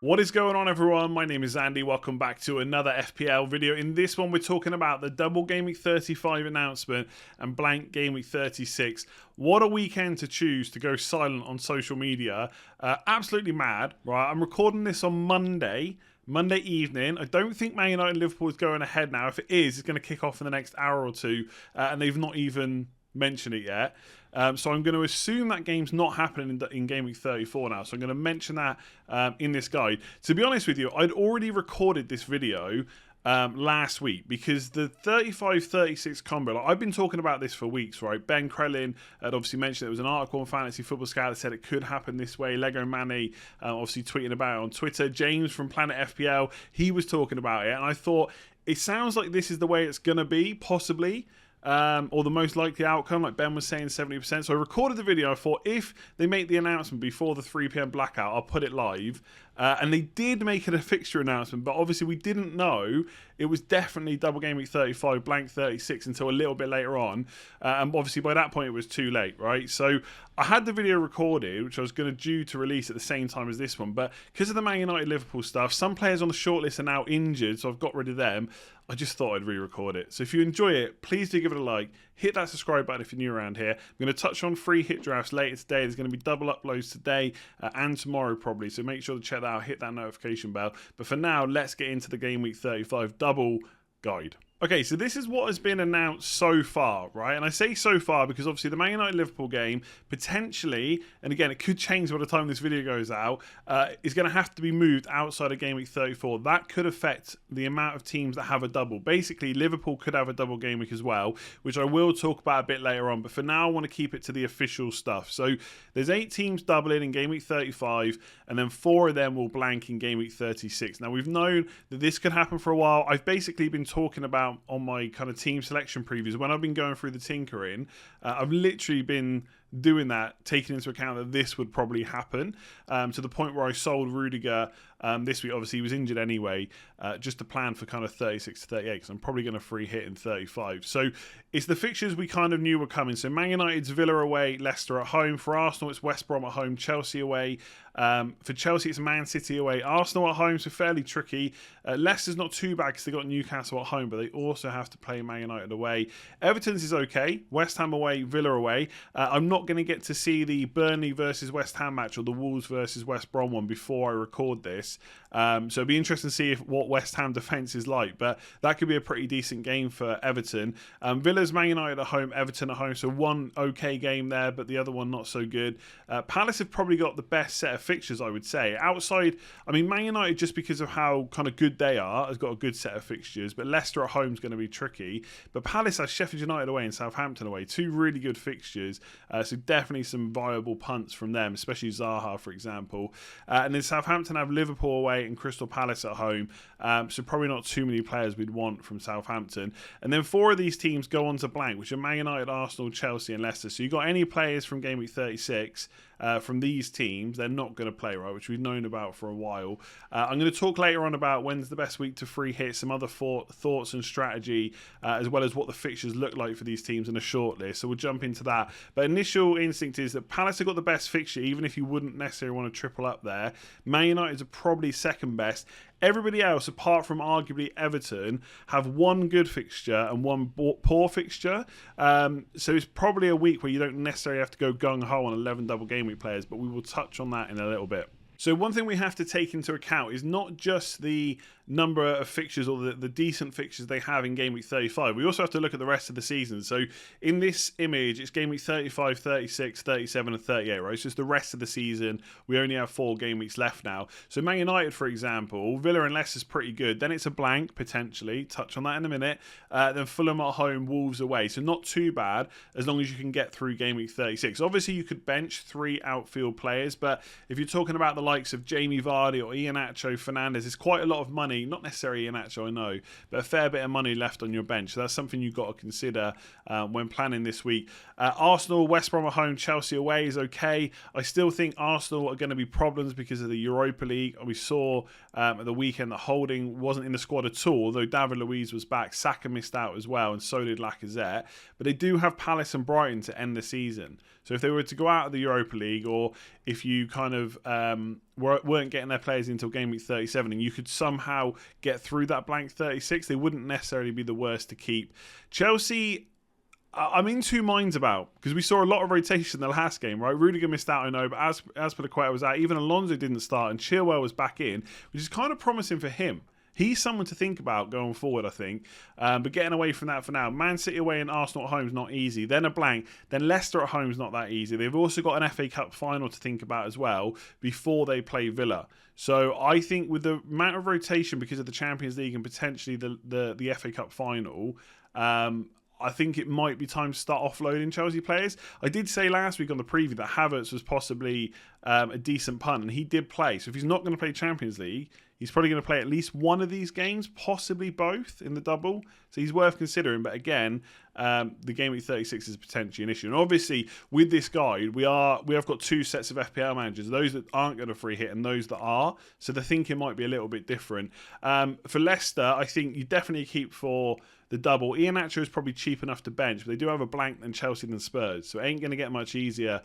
What is going on, everyone? My name is Andy. Welcome back to another FPL video. In this one, we're talking about the Double Gameweek 35 announcement and blank Gameweek 36. What a weekend to choose to go silent on social media. Absolutely mad, right? I'm recording this on Monday evening. I don't think Man United and Liverpool is going ahead now. If it is, it's going to kick off in the next hour or two, and they've not even mentioned it yet. So I'm going to assume that game's not happening in Game Week 34 now. So I'm going to mention that in this guide. To be honest with you, I'd already recorded this video last week because the 35-36 combo, like, I've been talking about this for weeks, right? Ben Krellin had obviously mentioned there was an article on Fantasy Football Scout that said it could happen this way. Lego Manny obviously tweeting about it on Twitter. James from Planet FPL, he was talking about it. And I thought, it sounds like this is the way it's going to be, possibly. Or the most likely outcome, like Ben was saying, 70%. So I recorded the video. I thought if they make the announcement before the 3 p.m. blackout, I'll put it live. And they did make it a fixture announcement, but obviously we didn't know it was definitely Double Game Week 35, blank 36 until a little bit later on. And obviously by that point it was too late, right? So I had the video recorded, which I was due to release at the same time as this one, but because of the Man United Liverpool stuff, some players on the shortlist are now injured, so I've got rid of them. I just thought I'd re-record it. So if you enjoy it, please do give it a like. Hit that subscribe button if you're new around here. I'm going to touch on free hit drafts later today. There's going to be double uploads today and tomorrow probably. So make sure to check that out. Hit that notification bell. But for now, let's get into the Game Week 35 double guide. Okay, so this is what has been announced so far, right? And I say so far because obviously the Man United-Liverpool game, potentially, and again, it could change by the time this video goes out, is going to have to be moved outside of Game Week 34. That could affect the amount of teams that have a double. Basically, Liverpool could have a double game week as well, which I will talk about a bit later on. But for now, I want to keep it to the official stuff. So there's 8 teams doubling in Game Week 35, and then 4 of them will blank in Game Week 36. Now, we've known that this could happen for a while. I've basically been talking about on my kind of team selection previews when I've been going through the tinkering. I've literally been doing that, taking into account that this would probably happen, to the point where I sold Rudiger this week. Obviously, he was injured anyway, just to plan for kind of 36 to 38, because I'm probably going to free hit in 35. So it's the fixtures we kind of knew were coming. So Man United's Villa away, Leicester at home. For Arsenal, it's West Brom at home, Chelsea away. For Chelsea, it's Man City away, Arsenal at home, so fairly tricky. Leicester's not too bad because they got Newcastle at home, but they also have to play Man United away. Everton's is okay. West Ham away, Villa away. I'm not going to get to see the Burnley versus West Ham match or the Wolves versus West Brom one before I record this. So it'll be interesting to see what West Ham defence is like, but that could be a pretty decent game for Everton. Villa's Man United at home, Everton at home, so one okay game there, but the other one not so good. Palace have probably got the best set of fixtures, I would say. Outside, I mean, Man United, just because of how kind of good they are, has got a good set of fixtures, but Leicester at home is going to be tricky. But Palace has Sheffield United away and Southampton away, 2 really good fixtures, so definitely some viable punts from them, especially Zaha, for example. And then Southampton have Liverpool away and Crystal Palace at home, so probably not too many players we'd want from Southampton. And then 4 of these teams go on to blank, which are Man United, Arsenal, Chelsea and Leicester. So you've got any players from Game Week 36 from these teams, they're not going to play, right, which we've known about for a while. I'm going to talk later on about when's the best week to free hit, some other thoughts and strategy, as well as what the fixtures look like for these teams in a short list. So we'll jump into that. But initial instinct is that Palace have got the best fixture, even if you wouldn't necessarily want to triple up there. Man United are probably second best. Everybody else, apart from arguably Everton, have one good fixture and one poor fixture. So it's probably a week where you don't necessarily have to go gung-ho on 11 double game week players, but we will touch on that in a little bit. So one thing we have to take into account is not just the number of fixtures or the decent fixtures they have in Game Week 35. We also have to look at the rest of the season. So in this image, it's Game Week 35, 36, 37 and 38, right? It's just the rest of the season. We only have 4 game weeks left now. So Man United, for example, Villa and Leicester's pretty good. Then it's a blank, potentially. Touch on that in a minute. Then Fulham at home, Wolves away. So not too bad as long as you can get through Game Week 36. Obviously, you could bench 3 outfield players, but if you're talking about the likes of Jamie Vardy or Iheanacho, Fernandes, it's quite a lot of money. Not necessarily Iheanacho, I know, but a fair bit of money left on your bench. So that's something you've got to consider when planning this week. Arsenal, West Brom at home, Chelsea away is okay. I still think Arsenal are going to be problems because of the Europa League. We saw at the weekend that Holding wasn't in the squad at all, although David Luiz was back. Saka missed out as well, and so did Lacazette. But they do have Palace and Brighton to end the season. So if they were to go out of the Europa League, or if you kind of weren't getting their players until game week 37, and you could somehow get through that blank 36, they wouldn't necessarily be the worst to keep. Chelsea, I'm in two minds about, because we saw a lot of rotation in the last game, right? Rudiger missed out, I know, but Azpilicueta was out. Even Alonso didn't start, and Chilwell was back in, which is kind of promising for him. He's someone to think about going forward, I think. But getting away from that for now. Man City away and Arsenal at home is not easy. Then a blank. Then Leicester at home is not that easy. They've also got an FA Cup final to think about as well before they play Villa. So I think with the amount of rotation because of the Champions League and potentially the FA Cup final, I think it might be time to start offloading Chelsea players. I did say last week on the preview that Havertz was possibly a decent punt, and he did play. So if he's not going to play Champions League, he's probably going to play at least one of these games, possibly both in the double. So he's worth considering. But again, the game week 36 is potentially an issue. And obviously, with this guide, we have got two sets of FPL managers, those that aren't going to free hit and those that are. So the thinking might be a little bit different. For Leicester, I think you definitely keep for the double. Iheanacho is probably cheap enough to bench, but they do have a blank than Chelsea than Spurs. So it ain't going to get much easier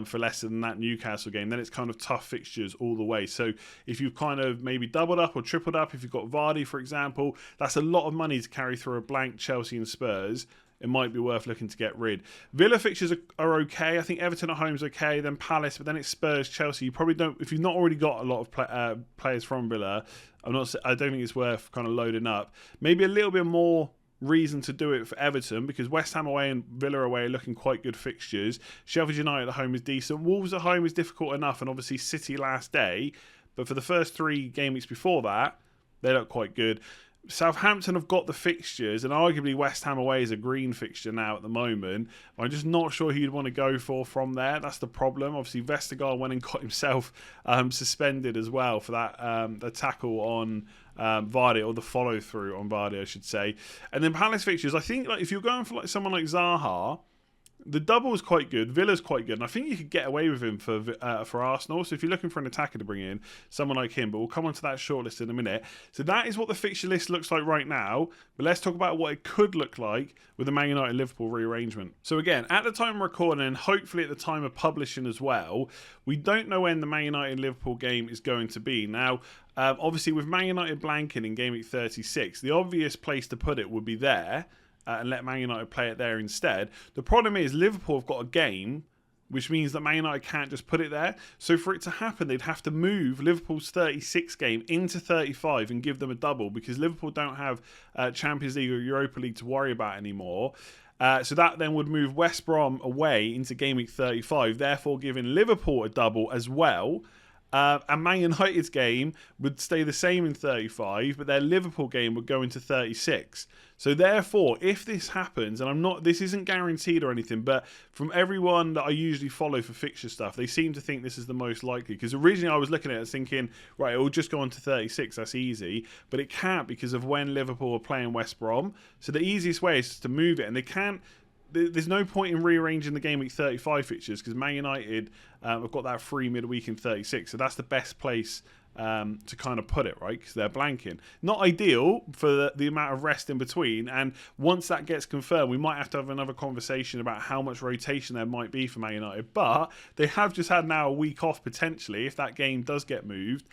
for Leicester than that Newcastle game. Then it's kind of tough fixtures all the way. So if you've kind of maybe doubled up or tripled up, if you've got Vardy, for example, that's a lot of money to carry through a blank Chelsea and Spurs. It might be worth looking to get rid. Villa fixtures are okay. I think Everton at home is okay. Then Palace, but then it's Spurs, Chelsea. You probably don't, if you've not already got a lot of players from Villa, I don't think it's worth kind of loading up. Maybe a little bit more reason to do it for Everton, because West Ham away and Villa away are looking quite good fixtures. Sheffield United at home is decent. Wolves at home is difficult enough, and obviously City last day. But for the first 3 game weeks before that, they look quite good. Southampton have got the fixtures, and arguably West Ham away is a green fixture now at the moment. I'm just not sure who you'd want to go for from there. That's the problem. Obviously, Vestergaard went and got himself suspended as well for that the tackle on Vardy, or the follow through on Vardy, I should say. And then Palace fixtures, I think if you're going for someone like Zaha, the double is quite good. Villa's quite good, and I think you could get away with him for Arsenal. So if you're looking for an attacker to bring in, someone like him, but we'll come on to that shortlist in a minute. So that is what the fixture list looks like right now. But let's talk about what it could look like with the Man United Liverpool rearrangement. So again, at the time of recording, and hopefully at the time of publishing as well, we don't know when the Man United Liverpool game is going to be. Now, obviously with Man United blanking in game week 36, the obvious place to put it would be there. And let Man United play it there instead. The problem is Liverpool have got a game, which means that Man United can't just put it there. So for it to happen, they'd have to move Liverpool's 36 game into 35 and give them a double, because Liverpool don't have Champions League or Europa League to worry about anymore. So that then would move West Brom away into game week 35, therefore giving Liverpool a double as well. And Man United's game would stay the same in 35, but their Liverpool game would go into 36. So therefore, if this happens, and this isn't guaranteed or anything, but from everyone that I usually follow for fixture stuff, they seem to think this is the most likely. Because originally I was looking at it thinking, right, it will just go on to 36, that's easy. But it can't, because of when Liverpool are playing West Brom. So the easiest way is just to move it, and they can't. There's no point in rearranging the game week 35 fixtures, because Man United have got that free midweek in 36, so that's the best place to kind of put it, right? Because they're blanking. Not ideal for the amount of rest in between, and once that gets confirmed, we might have to have another conversation about how much rotation there might be for Man United. But they have just had now a week off potentially if that game does get moved,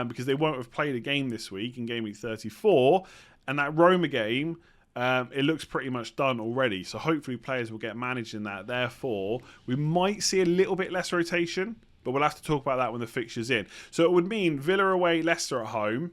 because they won't have played a game this week in game week 34, and that Roma game. It looks pretty much done already, so hopefully players will get managed in that. Therefore, we might see a little bit less rotation, but we'll have to talk about that when the fixture's in. So it would mean Villa away, Leicester at home,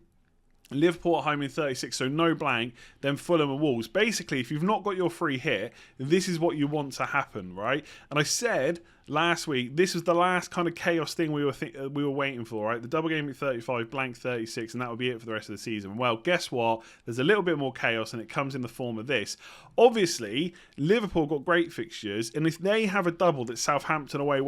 Liverpool at home in 36, so no blank, then Fulham and Wolves. Basically, if you've not got your free hit, this is what you want to happen, right? And I said last week, this was the last kind of chaos thing we were waiting for, right? The double game week 35, blank 36, and that would be it for the rest of the season. Well, guess what? There's a little bit more chaos, and it comes in the form of this. Obviously, Liverpool got great fixtures, and if they have a double that's Southampton away,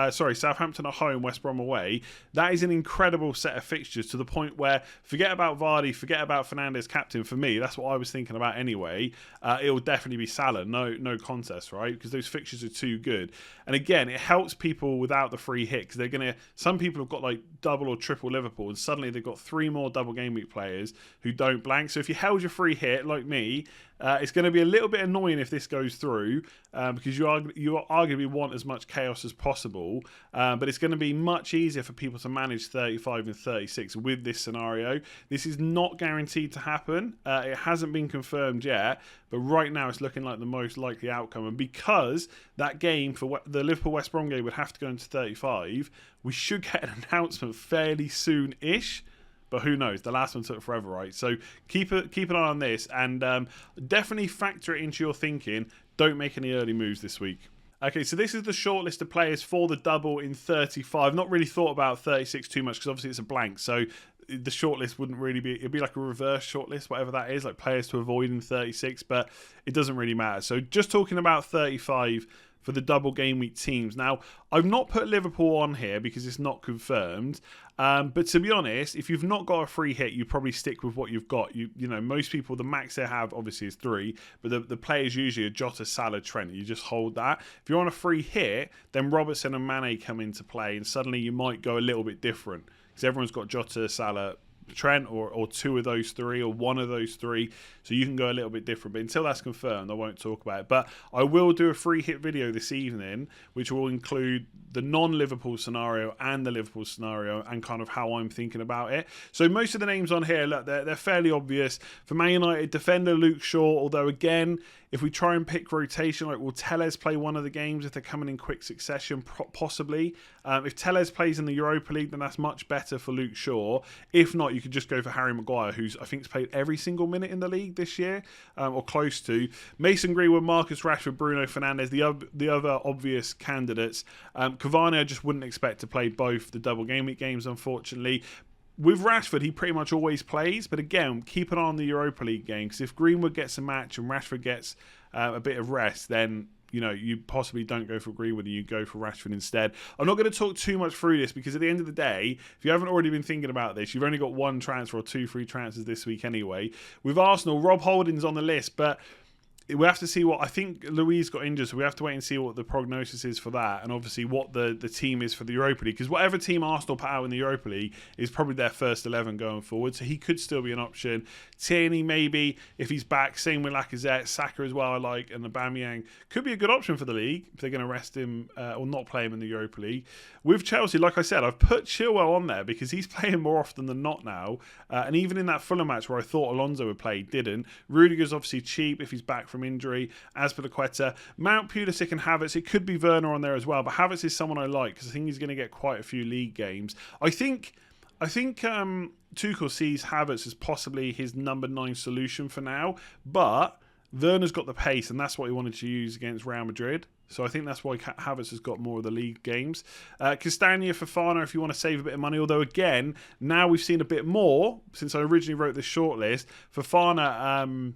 Southampton at home, West Brom away, that is an incredible set of fixtures, to the point where forget about Vardy, forget about Fernandes captain. For me, that's what I was thinking about anyway. It will definitely be Salah, no contest, right? Because those fixtures are too good. And again, it helps people without the free hit, because they're gonna. Some people have got like double or triple Liverpool, and suddenly they've got 3 more double game week players who don't blank. So if you held your free hit like me, It's going to be a little bit annoying if this goes through because you arguably want as much chaos as possible, but it's going to be much easier for people to manage 35 and 36 with this scenario. This is not guaranteed to happen. It hasn't been confirmed yet, but right now it's looking like the most likely outcome. And because that game for the Liverpool-West Brom game would have to go into 35, we should get an announcement fairly soon-ish. But who knows? The last one took forever, right? So keep an eye on this and definitely factor it into your thinking. Don't make any early moves this week. Okay, so this is the short list of players for the double in 35. Not really thought about 36 too much because obviously it's a blank. So the shortlist wouldn't really be, it'd be like a reverse shortlist, whatever that is, like players to avoid in 36, but it doesn't really matter. So just talking about 35 for the double game week teams. Now, I've not put Liverpool on here because it's not confirmed. But to be honest, if you've not got a free hit, you probably stick with what you've got. You know, most people, the max they have obviously is 3, but the players usually are Jota, Salah, Trent. You just hold that. If you're on a free hit, then Robertson and Mane come into play, and suddenly you might go a little bit different because everyone's got Jota, Salah, Trent, or 2 of those 3 or 1 of those 3, so you can go a little bit different. But until that's confirmed, I won't talk about it. But I will do a free hit video this evening which will include the non-Liverpool scenario and the Liverpool scenario and kind of how I'm thinking about it. So most of the names on here, look, they're fairly obvious. For Man United, defender Luke Shaw, although again, if we try and pick rotation, like will Telles play one of the games if they're coming in quick succession? Possibly. If Telles plays in the Europa League, then that's much better for Luke Shaw. If not, you could just go for Harry Maguire, who's I think has played every single minute in the league this year, or close to. Mason Greenwood, Marcus Rashford, Bruno Fernandes, the other obvious candidates. Cavani, I just wouldn't expect to play both the double game week games, unfortunately. With Rashford, he pretty much always plays, but again, keep an eye on the Europa League game, because if Greenwood gets a match and Rashford gets a bit of rest, then you know, you possibly don't go for Greenwood and you go for Rashford instead. I'm not going to talk too much through this because at the end of the day, if you haven't already been thinking about this, you've only got 1 transfer or 2 free transfers this week anyway. With Arsenal, Rob Holding's on the list, but we have to see what, I think Louise got injured, so we have to wait and see what the prognosis is for that, and obviously what the team is for the Europa League, because whatever team Arsenal put out in the Europa League is probably their first 11 going forward, so he could still be an option. Tierney maybe, if he's back, same with Lacazette, Saka as well I like, and Aubameyang could be a good option for the league if they're going to rest him or not play him in the Europa League. With Chelsea, like I said, I've put Chilwell on there because he's playing more often than not now, and even in that Fulham match where I thought Alonso would play, didn't. Rudiger's obviously cheap if he's back from injury. As for the Quetta, Mount, Pulisic and Havertz, it could be Werner on there as well, but Havertz is someone I like because I think he's going to get quite a few league games. I think Tuchel sees Havertz as possibly his number 9 solution for now, but Werner's got the pace and that's what he wanted to use against Real Madrid. So I think that's why Havertz has got more of the league games. Castagna, Fofana, if you want to save a bit of money. Although, again, now we've seen a bit more since I originally wrote this shortlist. Fofana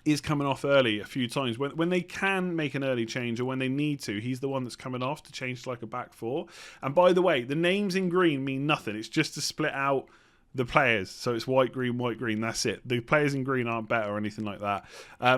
is coming off early a few times. When they can make an early change or when they need to, he's the one that's coming off to change to like a back 4. And by the way, the names in green mean nothing. It's just to split out the players. So it's white, green, that's it. The players in green aren't better or anything like that.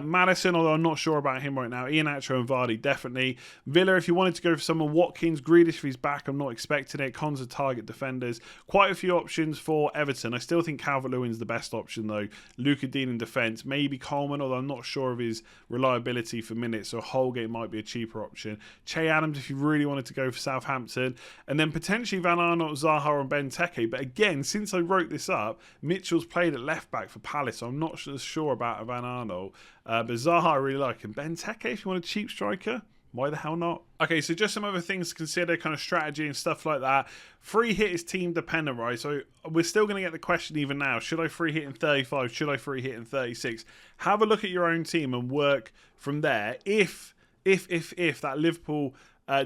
Maddison, although I'm not sure about him right now. Iheanacho and Vardy, definitely. Villa, if you wanted to go for someone. Watkins, Grealish, if he's back, I'm not expecting it. Cons are target defenders. Quite a few options for Everton. I still think Calvert-Lewin's the best option, though. Luka Dean in defence. Maybe Coleman, although I'm not sure of his reliability for minutes, so Holgate might be a cheaper option. Che Adams, if you really wanted to go for Southampton. And then potentially Van Arnold, Zaha and Benteke. But again, since I wrote this up, Mitchell's played at left back for Palace, so I'm not sure about Van Arnold, but Zaha I really like, and Benteke if you want a cheap striker, why the hell not? Okay, so just some other things to consider, kind of strategy and stuff like that. Free hit is team dependent, right? So we're still going to get the question even now, should I free hit in 35, should I free hit in 36? Have a look at your own team and work from there. If that Liverpool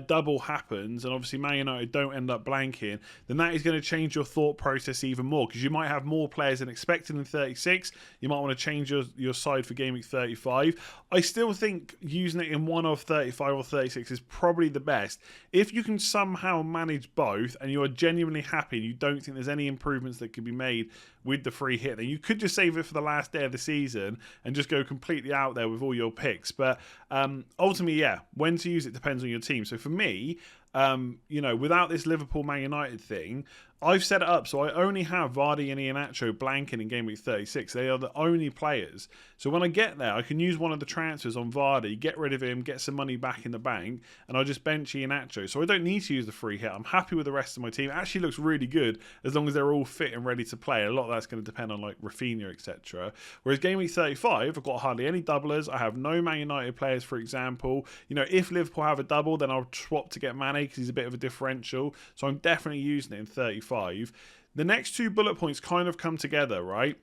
double happens and obviously Man United don't end up blanking, then that is going to change your thought process even more, because you might have more players than expected in 36. You might want to change your side for game week 35. I still think using it in one of 35 or 36 is probably the best. If you can somehow manage both and you are genuinely happy and you don't think there's any improvements that could be made with the free hit, then you could just save it for the last day of the season and just go completely out there with all your picks. But ultimately, yeah, when to use it depends on your team. So for me, without this Liverpool Man United thing, I've set it up so I only have Vardy and Iheanacho blanking in game week 36. They are the only players. So when I get there, I can use one of the transfers on Vardy, get rid of him, get some money back in the bank, and I'll just bench Iheanacho. So I don't need to use the free hit. I'm happy with the rest of my team. It actually looks really good as long as they're all fit and ready to play. A lot of that's going to depend on like Rafinha, etc. Whereas game week 35, I've got hardly any doublers. I have no Man United players, for example. You know, if Liverpool have a double, then I'll swap to get Mane because he's a bit of a differential. So I'm definitely using it in 35. The next two bullet points kind of come together, right?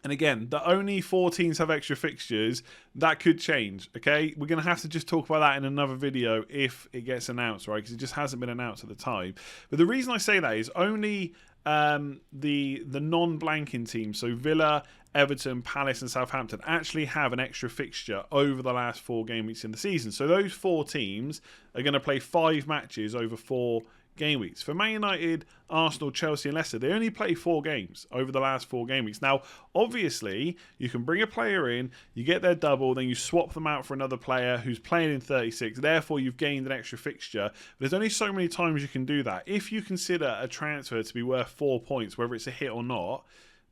And again, the only 4 teams have extra fixtures. That could change, okay? We're going to have to just talk about that in another video if it gets announced, right? Because it just hasn't been announced at the time. But the reason I say that is only the non-blanking teams, so Villa, Everton, Palace and Southampton, actually have an extra fixture over the last 4 game weeks in the season. So those 4 teams are going to play 5 matches over 4 game weeks. For Man United, Arsenal, Chelsea and Leicester, they only play 4 games over the last 4 game weeks. Now, obviously, you can bring a player in, you get their double, then you swap them out for another player who's playing in 36. Therefore, you've gained an extra fixture. But there's only so many times you can do that. If you consider a transfer to be worth 4 points, whether it's a hit or not,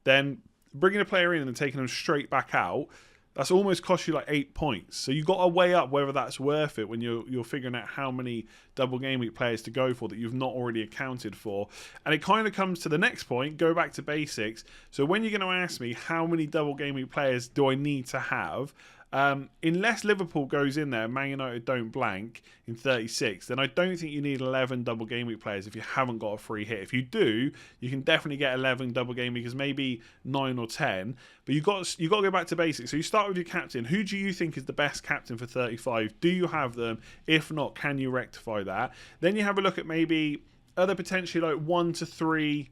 then bringing a player in and then taking them straight back out, that's almost cost you like 8 points. So you've got to weigh up whether that's worth it when you're figuring out how many double game week players to go for that you've not already accounted for. And it kind of comes to the next point, go back to basics. So when you're going to ask me how many double game week players do I need to have, unless Liverpool goes in there, Man United don't blank in 36, then I don't think you need 11 double game week players if you haven't got a free hit. If you do, you can definitely get 11 double game weeks, maybe 9 or 10. But you got to go back to basics. So you start with your captain. Who do you think is the best captain for 35? Do you have them? If not, can you rectify that? Then you have a look at maybe other potentially like 1 to 3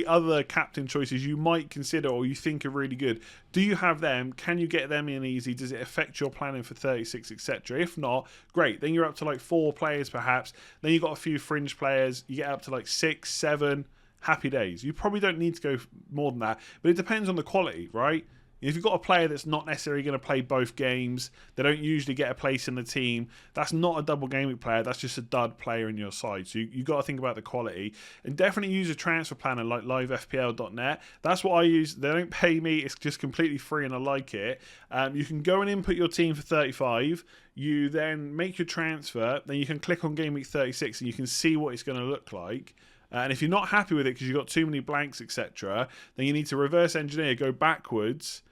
other captain choices you might consider or you think are really good. Do you have them? Can you get them in easy? Does it affect your planning for 36, etc.? If not, great. Then you're up to like 4 players perhaps. Then you've got a few fringe players. You get up to like 6, 7. Happy days. You probably don't need to go more than that, but it depends on the quality, right? If you've got a player that's not necessarily going to play both games, they don't usually get a place in the team, that's not a double game week player, that's just a dud player in your side. So you've got to think about the quality. And definitely use a transfer planner like livefpl.net. That's what I use. They don't pay me, it's just completely free and I like it. You can go and input your team for 35. You then make your transfer, then you can click on game week 36 and you can see what it's going to look like. And if you're not happy with it because you've got too many blanks, etc., then you need to reverse engineer, go backwards,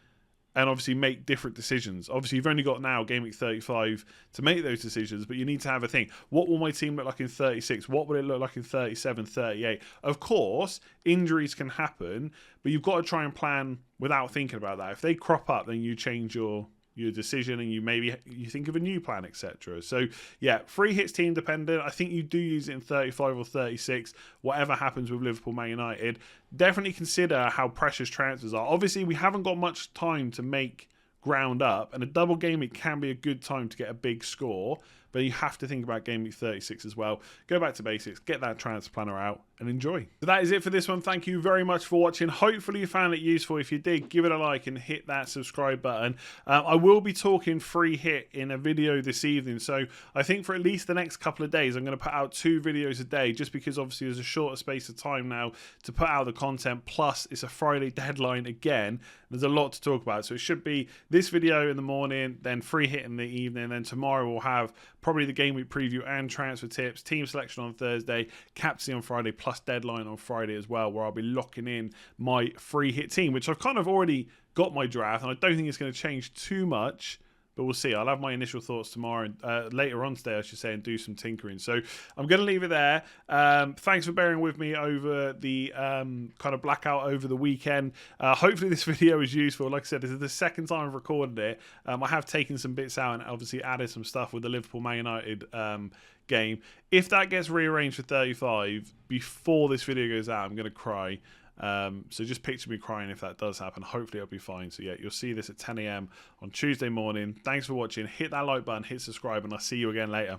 and obviously make different decisions. Obviously, you've only got now game week 35 to make those decisions, but you need to have a think. What will my team look like in 36? What will it look like in 37, 38? Of course, injuries can happen, but you've got to try and plan without thinking about that. If they crop up, then you change your decision and you think of a new plan, etc. So yeah, free hits team dependent. I think you do use it in 35 or 36, whatever happens with Liverpool, Man United. Definitely consider how precious transfers are. Obviously, we haven't got much time to make ground up, and a double game week can be a good time to get a big score, but you have to think about game week 36 as well. Go back to basics, get that transfer planner out, and enjoy. So that is it for this one. Thank you very much for watching. Hopefully you found it useful. If you did, give it a like and hit that subscribe button. I will be talking free hit in a video this evening, so I think for at least the next couple of days I'm going to put out 2 videos a day, just because obviously there's a shorter space of time now to put out the content, plus it's a Friday deadline again. There's a lot to talk about, so it should be this video in the morning, then free hit in the evening, then tomorrow we'll have probably the game week preview and transfer tips, team selection on Thursday, captaincy on Friday, plus deadline on Friday as well, where I'll be locking in my free hit team, which I've kind of already got my draft, and I don't think it's going to change too much, but we'll see. I'll have my initial thoughts tomorrow, later on today, I should say, and do some tinkering. So I'm going to leave it there. Thanks for bearing with me over the kind of blackout over the weekend. Hopefully this video is useful. Like I said, this is the second time I've recorded it. I have taken some bits out and obviously added some stuff with the Liverpool Man United game. If that gets rearranged for 35 before this video goes out, I'm going to cry. So just picture me crying if that does happen. Hopefully it'll be fine. So yeah, you'll see this at 10 AM on Tuesday morning. Thanks for watching. Hit that like button, hit subscribe, and I'll see you again later.